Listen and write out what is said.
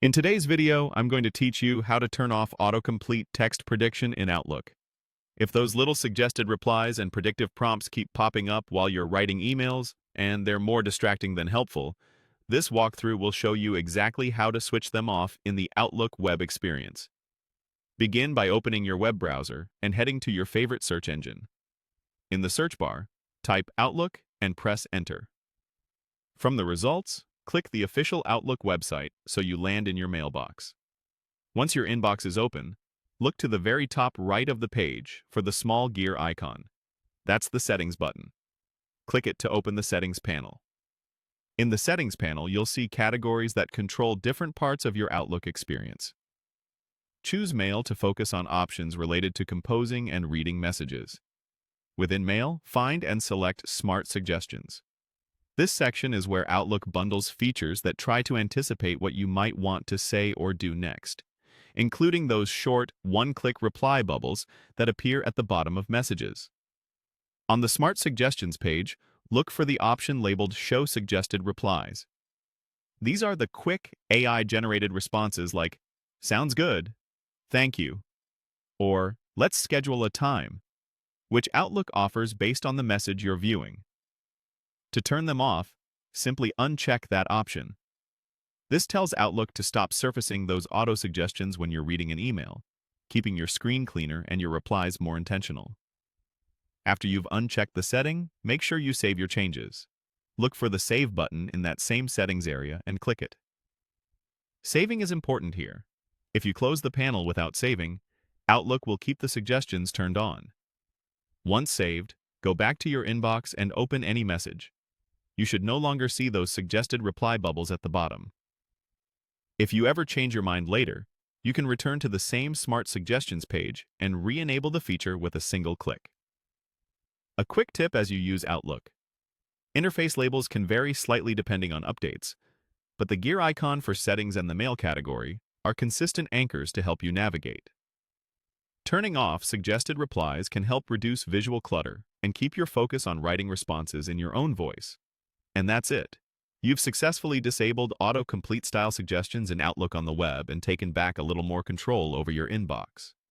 In today's video, I'm going to teach you how to turn off autocomplete text prediction in Outlook. If those little suggested replies and predictive prompts keep popping up while you're writing emails, and they're more distracting than helpful, this walkthrough will show you exactly how to switch them off in the Outlook web experience. Begin by opening your web browser and heading to your favorite search engine. In the search bar, type Outlook and press Enter. From the results, click the official Outlook website so you land in your mailbox. Once your inbox is open, look to the very top right of the page for the small gear icon. That's the Settings button. Click it to open the Settings panel. In the Settings panel, you'll see categories that control different parts of your Outlook experience. Choose Mail to focus on options related to composing and reading messages. Within Mail, find and select Smart Suggestions. This section is where Outlook bundles features that try to anticipate what you might want to say or do next, including those short, one-click reply bubbles that appear at the bottom of messages. On the Smart Suggestions page, look for the option labeled Show Suggested Replies. These are the quick, AI-generated responses like, "Sounds good," "Thank you," or "Let's schedule a time," which Outlook offers based on the message you're viewing. To turn them off, simply uncheck that option. This tells Outlook to stop surfacing those auto-suggestions when you're reading an email, keeping your screen cleaner and your replies more intentional. After you've unchecked the setting, make sure you save your changes. Look for the Save button in that same settings area and click it. Saving is important here. If you close the panel without saving, Outlook will keep the suggestions turned on. Once saved, go back to your inbox and open any message. You should no longer see those suggested reply bubbles at the bottom. If you ever change your mind later, you can return to the same Smart Suggestions page and re-enable the feature with a single click. A quick tip as you use Outlook. Interface labels can vary slightly depending on updates, but the gear icon for Settings and the Mail category are consistent anchors to help you navigate. Turning off suggested replies can help reduce visual clutter and keep your focus on writing responses in your own voice. And that's it. You've successfully disabled autocomplete style suggestions in Outlook on the web and taken back a little more control over your inbox.